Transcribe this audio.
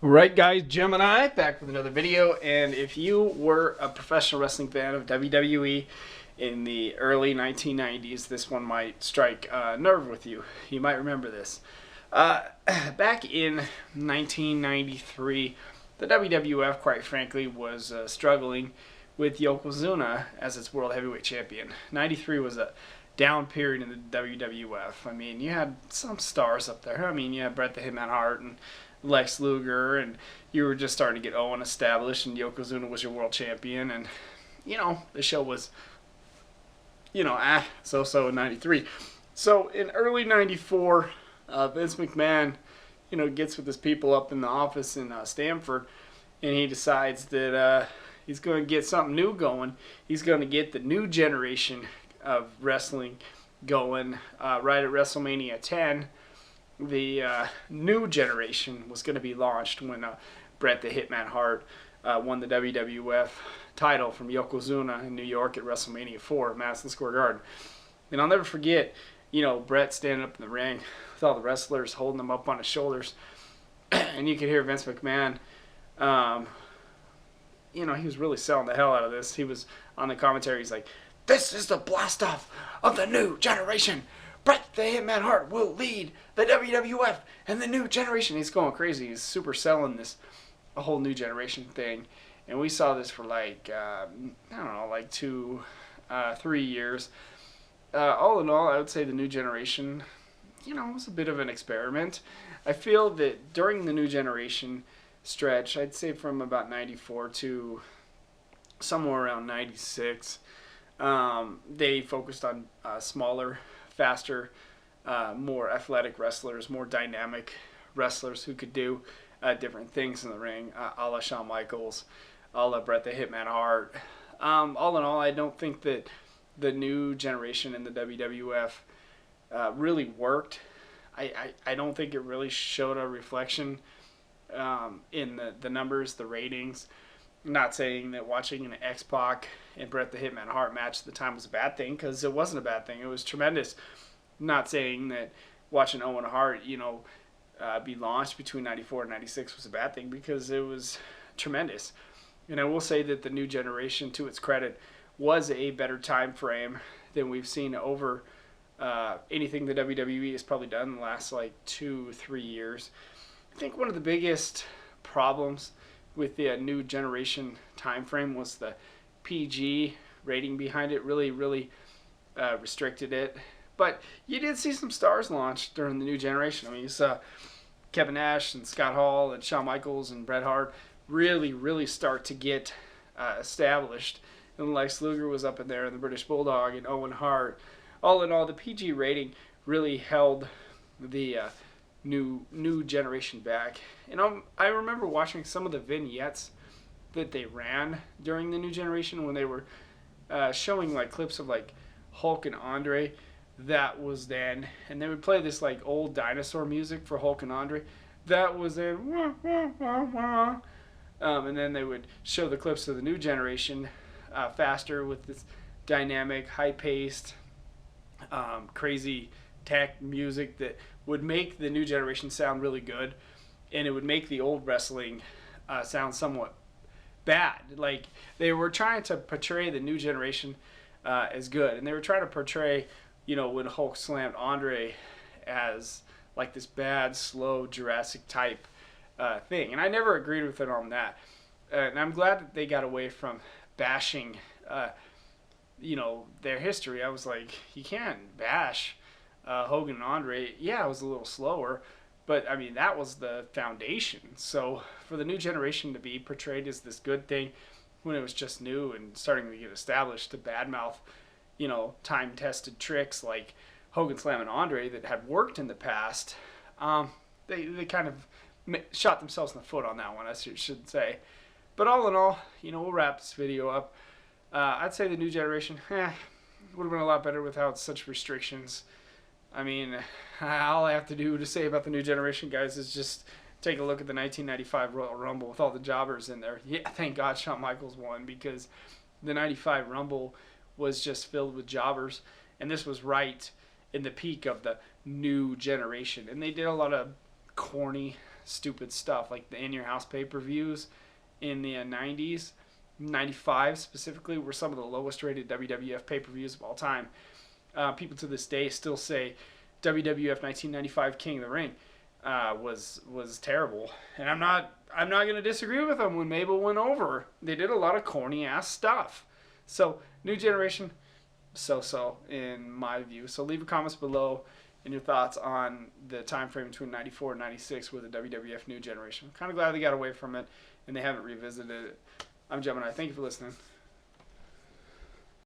Right, guys, Gemini back with another video. And if you were a professional wrestling fan of WWE in the early 1990s, this one might strike a nerve with you. You might remember this. Back in 1993, the WWF, quite frankly, was struggling with Yokozuna as its World Heavyweight Champion. 93 was a down period in the WWF. I mean, you had some stars up there. I mean, you had Bret the Hitman Hart and Lex Luger, and you were just starting to get Owen established, and Yokozuna was your world champion, and, the show was, so-so in 93. So in early 94, Vince McMahon, gets with his people up in the office in Stamford, and he decides that he's going to get something new going. He's going to get the new generation of wrestling going right at WrestleMania 10. The new generation was going to be launched when Bret the Hitman Hart won the WWF title from Yokozuna in New York at WrestleMania 4 at Madison Square Garden. And I'll never forget, Bret standing up in the ring with all the wrestlers holding them up on his shoulders. And you could hear Vince McMahon, he was really selling the hell out of this. He was on the commentary. He's like, "This is the blast off of the new generation. Bret the Hitman Hart will lead the WWF and the new generation." He's going crazy. He's super selling this a whole new generation thing. And we saw this for like 3 years. All in all, I would say the new generation, was a bit of an experiment. I feel that during the new generation stretch, I'd say from about 94 to somewhere around 96, they focused on smaller, faster, more athletic wrestlers, more dynamic wrestlers who could do different things in the ring, a la Shawn Michaels, a la Bret the Hitman Hart. All in all, I don't think that the new generation in the WWF really worked. I don't think it really showed a reflection in the numbers, the ratings. I'm not saying that watching an X-Pac and Bret the Hitman Hart match at the time was a bad thing, because it wasn't a bad thing. It was tremendous. I'm not saying that watching Owen Hart, be launched between 94 and 96 was a bad thing, because it was tremendous. And I will say that the new generation, to its credit, was a better time frame than we've seen over anything the WWE has probably done in the last 2-3 years. I think one of the biggest problems with the new generation time frame was the PG rating behind it. Really restricted it. But you did see some stars launched during the new generation. I mean, you saw Kevin Nash and Scott Hall and Shawn Michaels and Bret Hart really start to get established. And Lex Luger was up in there, and the British Bulldog, and Owen Hart. All in all, the PG rating really held the new generation back. And I remember watching some of the vignettes that they ran during the new generation when they were showing clips of Hulk and Andre. That was then, and they would play this old dinosaur music for Hulk and Andre. That was then, and then they would show the clips of the new generation faster with this dynamic, high-paced, crazy tech music that would make the new generation sound really good, and it would make the old wrestling sound somewhat bad. They were trying to portray the new generation as good, and they were trying to portray, when Hulk slammed Andre as this bad, slow Jurassic type thing. And I never agreed with it on that. And I'm glad that they got away from bashing their history. I was like, you can't bash Hogan and Andre. Yeah, it was a little slower, but I mean, that was the foundation. So for the new generation to be portrayed as this good thing when it was just new and starting to get established, to badmouth time-tested tricks like Hogan slamming Andre that had worked in the past, they kind of shot themselves in the foot on that one, I should say. But all in all, we'll wrap this video up. I'd say the new generation would have been a lot better without such restrictions. I mean, all I have to do to say about the new generation, guys, is just take a look at the 1995 Royal Rumble with all the jobbers in there. Yeah, thank God Shawn Michaels won, because the 95 Rumble was just filled with jobbers, and this was right in the peak of the new generation. And they did a lot of corny stupid stuff, like the In Your House pay-per-views in the 90s. 95 specifically were some of the lowest rated WWF pay-per-views of all time. People to this day still say WWF 1995 King of the Ring was terrible, and I'm not going to disagree with them. When Mabel went over, they did a lot of corny ass stuff. So New Generation, so in my view. So leave your comments below and your thoughts on the time frame between 94 and 96 with the WWF New Generation. I'm kind of glad they got away from it and they haven't revisited it. I'm Gemini. Thank you for listening.